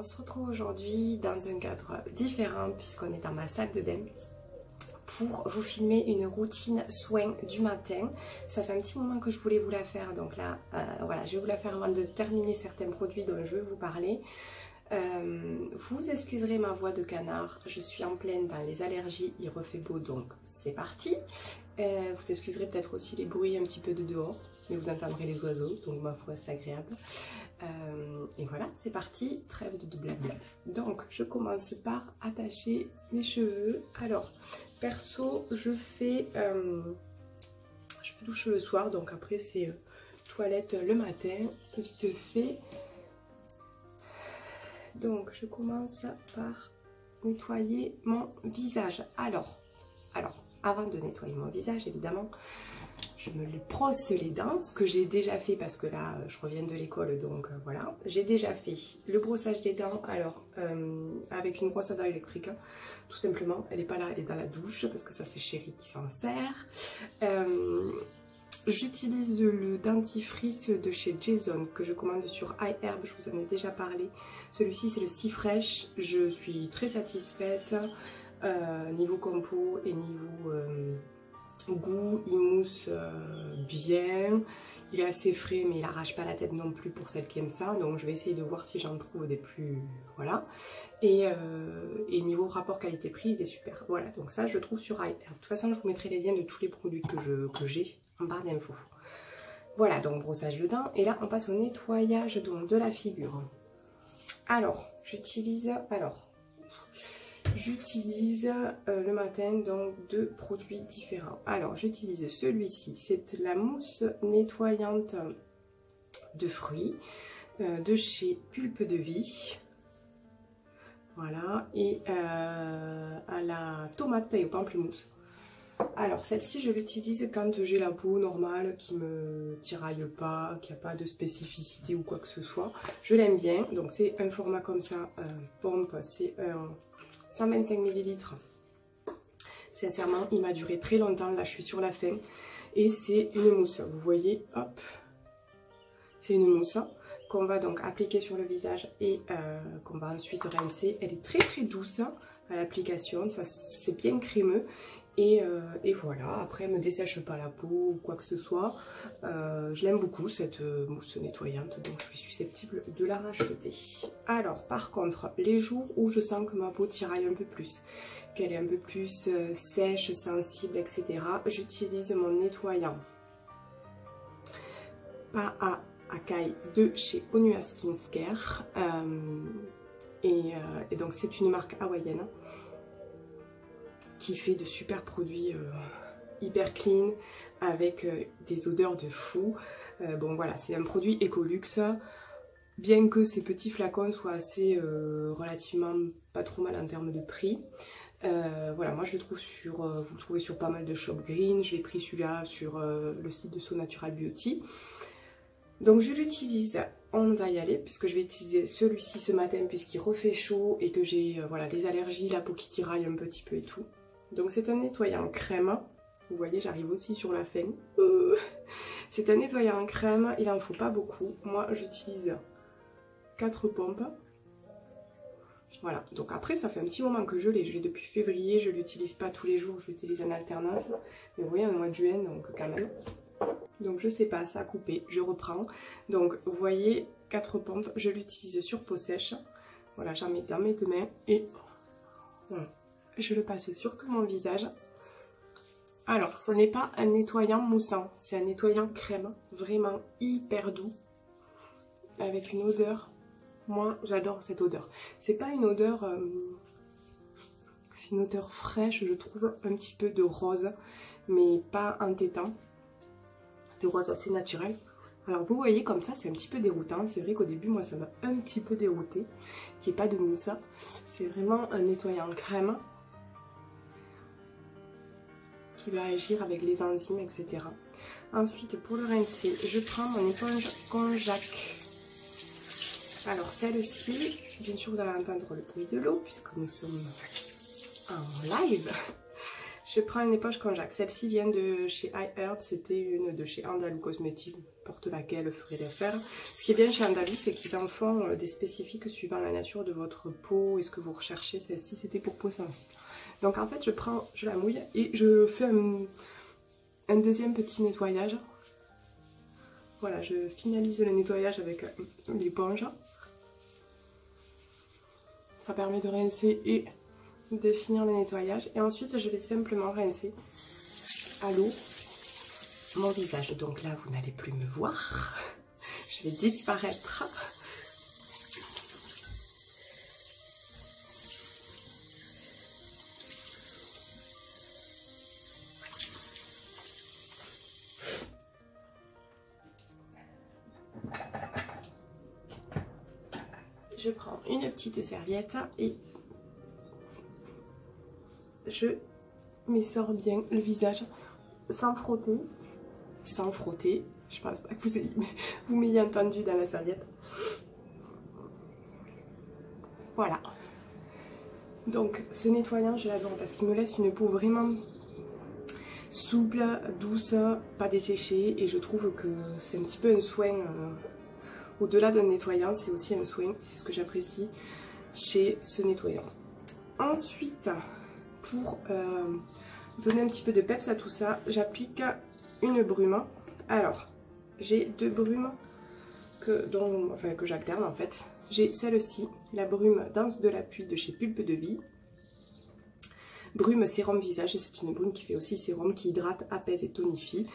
se retrouve aujourd'hui dans un cadre différent puisqu'on est dans ma salle de bain pour vous filmer une routine soin du matin. Ça fait un petit moment que je voulais vous la faire, donc là voilà, je vais vous la faire avant de terminer certains produits dont je veux vous parler. Vous excuserez ma voix de canard, je suis en pleine dans les allergies, il refait beau donc c'est parti. Vous excuserez peut-être aussi les bruits un petit peu de dehors, mais vous entendrez les oiseaux, donc ma foi c'est agréable. Et voilà, c'est parti, trêve de blabla. Donc je commence par attacher mes cheveux. Alors perso je me douche le soir, donc après c'est toilette le matin, vite fait. Donc je commence par nettoyer mon visage. Alors avant de nettoyer mon visage, évidemment, je me brosse les dents, ce que j'ai déjà fait parce que là, je reviens de l'école, donc voilà. J'ai déjà fait le brossage des dents, alors avec une brosse à dents électrique, hein, tout simplement. Elle n'est pas là, elle est dans la douche parce que ça c'est Chérie qui s'en sert. J'utilise le dentifrice de chez Jason que je commande sur iHerb, je vous en ai déjà parlé. Celui-ci c'est le Si Fresh, je suis très satisfaite niveau compo et niveau goût, il mousse bien. Il est assez frais mais il arrache pas la tête non plus pour celles qui aiment ça, donc je vais essayer de voir si j'en trouve des plus, voilà. Et niveau rapport qualité-prix il est super, voilà. Donc ça je le trouve sur iHerb. De toute façon je vous mettrai les liens de tous les produits que j'ai en barre d'infos. Voilà, donc brossage de dents. Et là on passe au nettoyage donc de la figure. Alors j'utilise le matin donc deux produits différents. Alors j'utilise celui-ci, c'est la mousse nettoyante de fruits de chez Pulpe de Vie. Voilà, et à la tomate paille au pamplemousse. Alors celle-ci je l'utilise quand j'ai la peau normale qui me tiraille pas, qui n'a pas de spécificité ou quoi que ce soit. Je l'aime bien, donc c'est un format comme ça, pompe, c'est un 125 ml. Sincèrement il m'a duré très longtemps, là je suis sur la fin. Et c'est une mousse, vous voyez, hop, c'est une mousse qu'on va donc appliquer sur le visage et qu'on va ensuite rincer. Elle est très très douce à l'application, ça c'est bien crémeux. Et voilà, après elle ne me dessèche pas la peau ou quoi que ce soit. Je l'aime beaucoup cette mousse nettoyante, donc je suis susceptible de la racheter. Alors par contre, les jours où je sens que ma peau tiraille un peu plus, qu'elle est un peu plus sèche, sensible, etc., j'utilise mon nettoyant pas à Akai de chez Onua Skincare. Et donc c'est une marque hawaïenne qui fait de super produits hyper clean avec des odeurs de fou. Bon voilà, c'est un produit Ecolux, bien que ces petits flacons soient assez relativement pas trop mal en termes de prix. Voilà, moi je le trouve vous le trouvez sur pas mal de Shop Green. J'ai pris celui-là sur le site de So Natural Beauty. Donc je l'utilise, on va y aller puisque je vais utiliser celui-ci ce matin puisqu'il refait chaud et que j'ai voilà, les allergies, la peau qui tiraille un petit peu et tout. Donc c'est un nettoyant crème, vous voyez j'arrive aussi sur la fin. C'est un nettoyant crème, il en faut pas beaucoup. Moi j'utilise 4 pompes. Voilà, donc après ça fait un petit moment que je l'ai depuis février, je l'utilise pas tous les jours, je l'utilise en alternance. Mais vous voyez on est au mois de juin donc quand même. Donc je sais pas, ça a coupé, je reprends. Donc vous voyez 4 pompes, je l'utilise sur peau sèche. Voilà, j'en mets dans mes deux mains et voilà. Je le passe sur tout mon visage. Alors, ce n'est pas un nettoyant moussant, c'est un nettoyant crème, vraiment hyper doux, avec une odeur. Moi, j'adore cette odeur. C'est pas une odeur, c'est une odeur fraîche, je trouve, un petit peu de rose, mais pas entêtant, de rose assez naturel. Alors, vous voyez comme ça, c'est un petit peu déroutant. C'est vrai qu'au début, moi, ça m'a un petit peu dérouté, qu'il n'y ait pas de mousse. C'est vraiment un nettoyant crème qui va agir avec les enzymes, etc. Ensuite, pour le rincer, je prends mon éponge Konjac. Alors, celle-ci, bien sûr, vous allez entendre le bruit de l'eau, puisque nous sommes en live. Je prends une éponge Konjac. Celle-ci vient de chez iHerb. C'était une de chez Andalou Cosmétiques. N'importe laquelle ferait l'affaire. Ce qui est bien chez Andalou, c'est qu'ils en font des spécifiques suivant la nature de votre peau et ce que vous recherchez. Celle-ci, c'était pour peau sensible. Donc en fait, je la mouille et je fais un deuxième petit nettoyage. Voilà, je finalise le nettoyage avec l'éponge. Ça permet de rincer et de finir le nettoyage. Et ensuite, je vais simplement rincer à l'eau mon visage. Donc là, vous n'allez plus me voir. Je vais disparaître. Je prends une petite serviette et je m'essore bien le visage sans frotter. Sans frotter, je pense pas que vous m'ayez entendu dans la serviette. Voilà. Donc ce nettoyant, je l'adore parce qu'il me laisse une peau vraiment souple, douce, pas desséchée. Et je trouve que c'est un petit peu un soin. Au-delà d'un nettoyant, c'est aussi un soin. C'est ce que j'apprécie chez ce nettoyant. Ensuite, pour donner un petit peu de peps à tout ça, j'applique une brume. Alors, j'ai deux brumes que j'alterne en fait. J'ai celle-ci, la brume Danse de l'appui de chez Pulpe de Vie. Brume sérum visage, c'est une brume qui fait aussi sérum, qui hydrate, apaise et tonifie.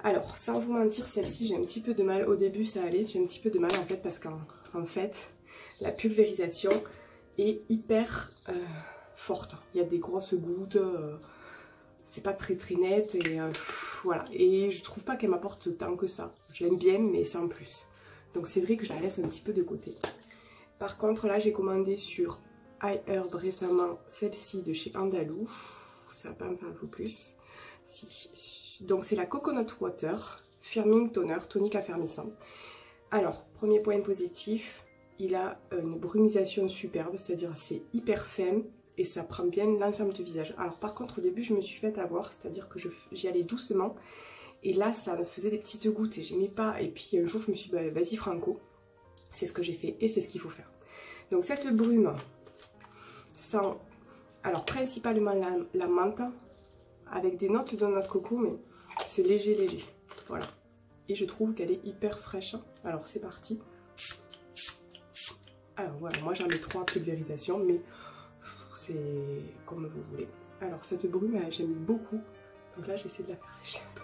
Alors, sans vous mentir, celle-ci, j'ai un petit peu de mal. Au début, ça allait. J'ai un petit peu de mal en fait parce qu'en fait, la pulvérisation est hyper forte. Il y a des grosses gouttes, c'est pas très net et voilà. Et je trouve pas qu'elle m'apporte tant que ça. Je l'aime bien, mais sans plus. Donc c'est vrai que je la laisse un petit peu de côté. Par contre, là, j'ai commandé sur iHerb récemment celle-ci de chez Andalou. Ça va pas me faire le focus. Si. Donc c'est la Coconut Water Firming Toner, tonique affermissant. Alors, premier point positif, il a une brumisation superbe, c'est-à-dire c'est hyper fin et ça prend bien l'ensemble du visage. Alors par contre, au début, je me suis fait avoir, c'est-à-dire que j'y allais doucement et là, ça me faisait des petites gouttes et j'aimais pas. Et puis un jour, je me suis dit, bah, vas-y Franco, c'est ce que j'ai fait et c'est ce qu'il faut faire. Donc cette brume sent, alors principalement la menthe avec des notes de noix de coco, mais c'est léger, voilà. Et je trouve qu'elle est hyper fraîche. Alors c'est parti. Alors voilà, moi j'en mets 3 pulvérisations, mais c'est comme vous voulez. Alors cette brume, j'aime beaucoup. Donc là j'essaie de la faire sécher un peu.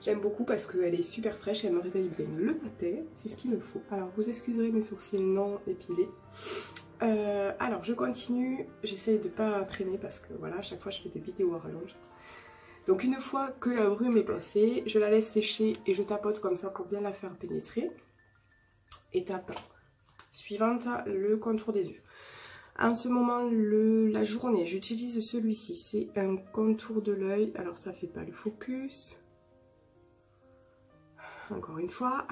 J'aime beaucoup parce qu'elle est super fraîche, elle me réveille bien le matin, c'est ce qu'il me faut. Alors vous excuserez mes sourcils non épilés. Alors je continue, j'essaye de pas traîner parce que voilà, à chaque fois je fais des vidéos à rallonge. Donc une fois que la brume est passée, je la laisse sécher et je tapote comme ça pour bien la faire pénétrer. Étape suivante, le contour des yeux. En ce moment, la journée, j'utilise celui-ci, c'est un contour de l'œil. Alors ça fait pas le focus. Encore une fois,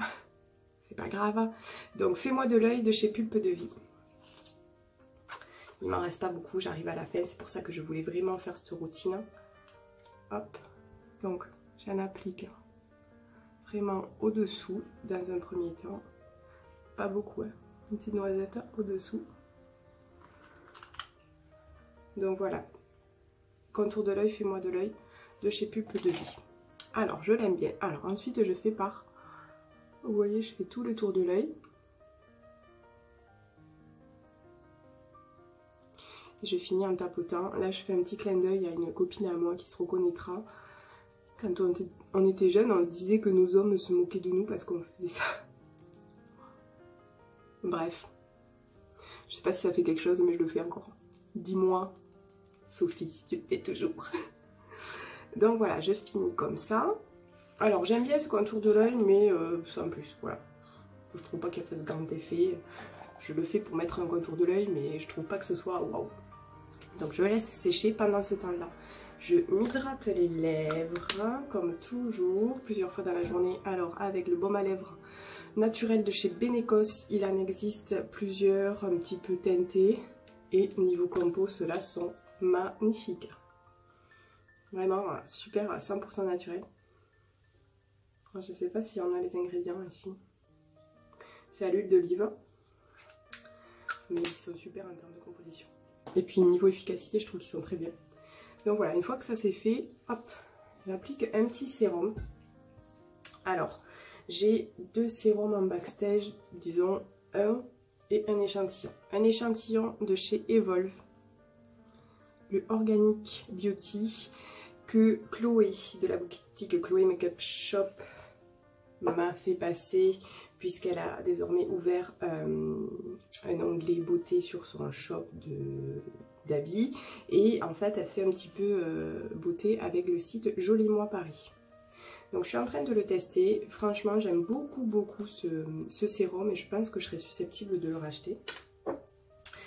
c'est pas grave. Donc fais-moi de l'œil de chez Pulpe de Vie. Il m'en reste pas beaucoup, j'arrive à la fin, c'est pour ça que je voulais vraiment faire cette routine. Hop, donc j'en applique vraiment au-dessous dans un premier temps. Pas beaucoup, hein. Une petite noisette au-dessous. Donc voilà, contour de l'œil, fais-moi de l'œil de chez Pulpe de Vie. Alors je l'aime bien. Alors ensuite je fais par, vous voyez, je fais tout le tour de l'œil. Je finis en tapotant. Là, je fais un petit clin d'œil à une copine à moi qui se reconnaîtra. Quand on était jeunes, on se disait que nos hommes se moquaient de nous parce qu'on faisait ça. Bref. Je sais pas si ça fait quelque chose, mais je le fais encore. Dis-moi, Sophie, si tu le fais toujours. Donc voilà, je finis comme ça. Alors, j'aime bien ce contour de l'œil, mais sans plus, voilà. Je trouve pas qu'elle fasse grand effet. Je le fais pour mettre un contour de l'œil, mais je trouve pas que ce soit waouh. Donc je laisse sécher pendant ce temps-là. Je m'hydrate les lèvres, comme toujours, plusieurs fois dans la journée. Alors avec le baume à lèvres naturel de chez Benecos, il en existe plusieurs, un petit peu teintés. Et niveau compo, ceux-là sont magnifiques. Vraiment super, 100% naturel. Je sais pas s'il y en a les ingrédients ici. C'est à l'huile d'olive. Mais ils sont super en termes de composition. Et puis niveau efficacité, je trouve qu'ils sont très bien. Donc voilà, une fois que ça c'est fait, hop, j'applique un petit sérum. Alors, j'ai 2 sérums en backstage, disons un et un échantillon. Un échantillon de chez Evolve, le Organic Beauty, que Chloé de la boutique Chloé Makeup Shop m'a fait passer, puisqu'elle a désormais ouvert un onglet beauté sur son shop d'habits, et en fait elle fait un petit peu beauté avec le site Joli Moi Paris. Donc je suis en train de le tester, franchement j'aime beaucoup ce sérum et je pense que je serais susceptible de le racheter.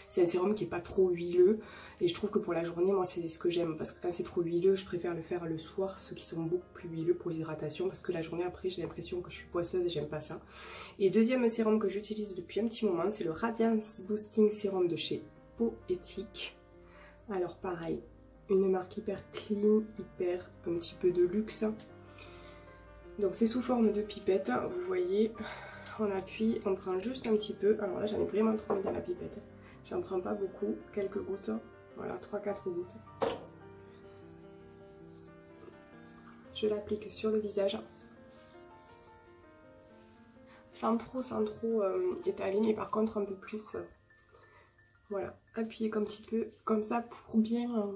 C'est un sérum qui n'est pas trop huileux et je trouve que pour la journée, moi c'est ce que j'aime, parce que quand c'est trop huileux, je préfère le faire le soir, ceux qui sont beaucoup plus huileux pour l'hydratation, parce que la journée après j'ai l'impression que je suis poisseuse et j'aime pas ça. Et deuxième sérum que j'utilise depuis un petit moment, c'est le Radiance Boosting Sérum de chez Poetic. Alors pareil, une marque hyper clean, hyper un petit peu de luxe. Donc c'est sous forme de pipette, vous voyez, on appuie, on prend juste un petit peu, alors là j'en ai vraiment trop mis dans la pipette. J'en prends pas beaucoup, quelques gouttes, voilà, 3-4 gouttes. Je l'applique sur le visage. Sans trop étaler, mais par contre un peu plus. Voilà, appuyer un petit peu comme ça pour bien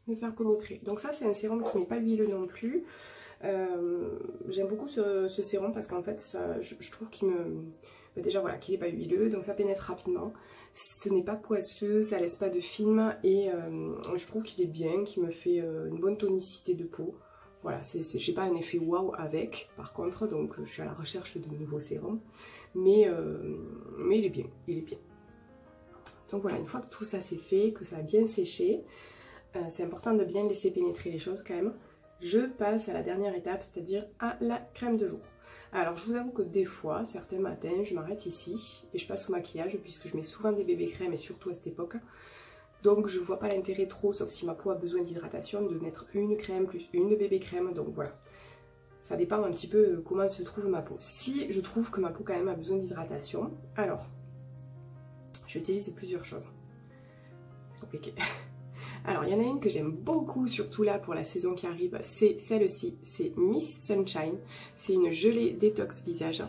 me faire pénétrer. Donc ça c'est un sérum qui n'est pas huileux non plus. J'aime beaucoup ce sérum parce qu'en fait ça, je trouve qu'il me... déjà voilà, qu'il n'est pas huileux, donc ça pénètre rapidement. Ce n'est pas poisseux, ça laisse pas de film et je trouve qu'il est bien, qu'il me fait une bonne tonicité de peau. Voilà, j'ai pas un effet waouh avec, par contre, donc je suis à la recherche de nouveaux sérums. Mais il est bien, il est bien. Donc voilà, une fois que tout ça c'est fait, que ça a bien séché, c'est important de bien laisser pénétrer les choses quand même. Je passe à la dernière étape, c'est-à-dire à la crème de jour. Alors je vous avoue que des fois, certains matins, je m'arrête ici et je passe au maquillage puisque je mets souvent des bébés crèmes et surtout à cette époque. Donc je vois pas l'intérêt trop, sauf si ma peau a besoin d'hydratation, de mettre une crème plus une de bébé crème. Donc voilà, ça dépend un petit peu comment se trouve ma peau. Si je trouve que ma peau quand même a besoin d'hydratation, alors j'utilise plusieurs choses. C'est compliqué. Alors il y en a une que j'aime beaucoup, surtout là pour la saison qui arrive, c'est celle-ci, c'est Miss Sunshine. C'est une gelée détox visage.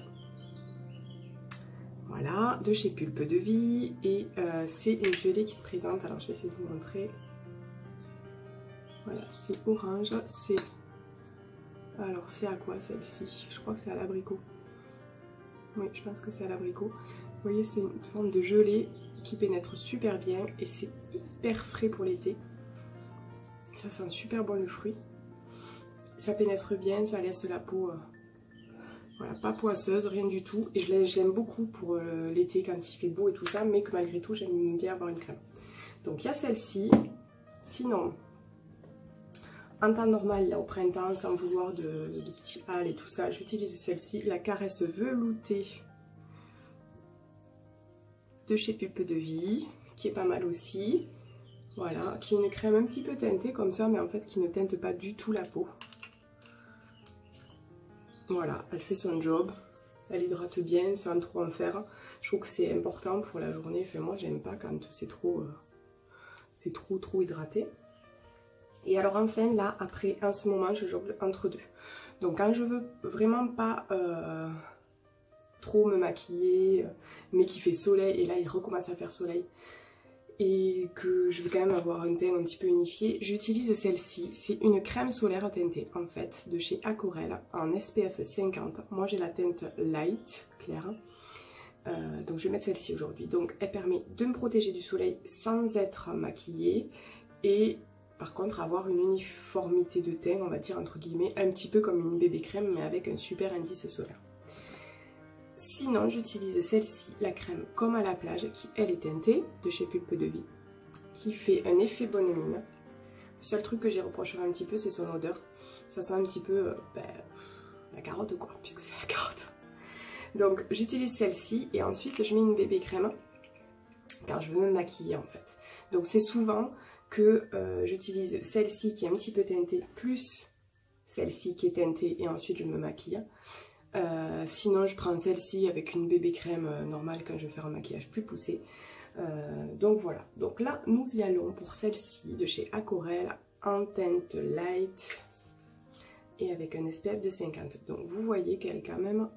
Voilà, de chez Pulpe de Vie. Et c'est une gelée qui se présente, alors je vais essayer de vous montrer. Voilà, c'est orange, c'est... Alors c'est à quoi celle-ci? Je crois que c'est à l'abricot. Oui, je pense que c'est à l'abricot. Vous voyez, c'est une forme de gelée qui pénètre super bien et c'est hyper frais pour l'été. Ça sent super bon le fruit. Ça pénètre bien, ça laisse la peau voilà, pas poisseuse, rien du tout. Et je l'aime beaucoup pour l'été quand il fait beau et tout ça, mais que malgré tout j'aime bien avoir une crème. Donc il y a celle-ci. Sinon, en temps normal, là au printemps, sans vouloir de petits hâles et tout ça, j'utilise celle-ci, la Caresse veloutée de chez Pulpe de Vie, qui est pas mal aussi. Voilà, qui est une crème un petit peu teintée comme ça, mais en fait qui ne teinte pas du tout la peau. Voilà, elle fait son job, elle hydrate bien sans trop en faire. Je trouve que c'est important pour la journée, enfin moi j'aime pas quand c'est trop hydraté. Et alors enfin là, après, en ce moment, je jongle entre deux. Donc quand je veux vraiment pas trop me maquiller, mais qu'il fait soleil, et là il recommence à faire soleil, et que je veux quand même avoir un teint un petit peu unifié, j'utilise celle-ci. C'est une crème solaire teintée en fait de chez Aquarelle en SPF 50. Moi j'ai la teinte light, claire. Donc je vais mettre celle-ci aujourd'hui. Donc elle permet de me protéger du soleil sans être maquillée et par contre avoir une uniformité de teint, on va dire entre guillemets, un petit peu comme une bébé crème mais avec un super indice solaire. Sinon, j'utilise celle-ci, la crème Comme à la plage, qui elle est teintée, de chez Pulpe de Vie, qui fait un effet bonne mine. Le seul truc que j'ai reproché un petit peu, c'est son odeur. Ça sent un petit peu la carotte quoi, puisque c'est la carotte. Donc j'utilise celle-ci et ensuite je mets une bébé crème quand je veux me maquiller en fait. Donc c'est souvent que j'utilise celle-ci qui est un petit peu teintée, plus celle-ci qui est teintée, et ensuite je me maquille. Sinon je prends celle-ci avec une bébé crème normale quand je vais faire un maquillage plus poussé. Donc voilà, donc là nous y allons pour celle-ci de chez Aquarelle en teinte light et avec un SPF de 50. Donc vous voyez qu'elle est quand même,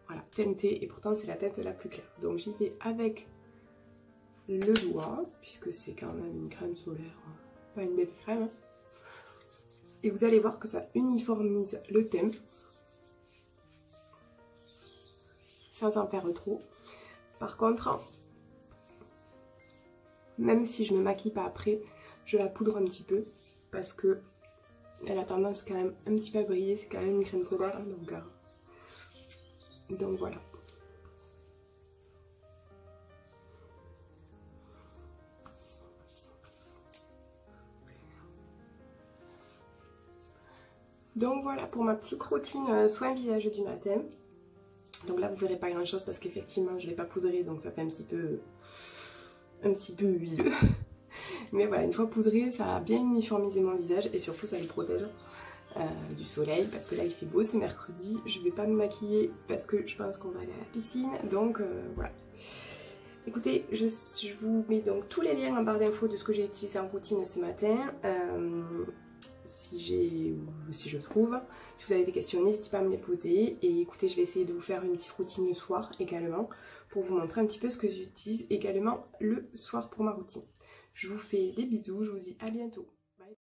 voilà, teintée, et pourtant c'est la teinte la plus claire. Donc j'y vais avec le doigt, puisque c'est quand même une crème solaire, pas une bébé crème. Et vous allez voir que ça uniformise le teint sans en faire trop. Par contre, même si je me maquille pas après, je la poudre un petit peu parce que elle a tendance quand même un petit peu à briller. C'est quand même une crème solaire, donc voilà. Donc voilà pour ma petite routine soin visage du matin. Donc là vous verrez pas grand chose parce qu'effectivement je l'ai pas poudré, donc ça fait un petit peu huileux. Mais voilà, une fois poudré, ça a bien uniformisé mon visage et surtout ça le protège du soleil, parce que là il fait beau, c'est mercredi, je vais pas me maquiller parce que je pense qu'on va aller à la piscine, donc voilà. Écoutez, je vous mets donc tous les liens en barre d'infos de ce que j'ai utilisé en routine ce matin. Si je trouve. Si vous avez des questions, n'hésitez pas à me les poser. Et écoutez, je vais essayer de vous faire une petite routine le soir également, pour vous montrer un petit peu ce que j'utilise également le soir pour ma routine. Je vous fais des bisous, je vous dis à bientôt.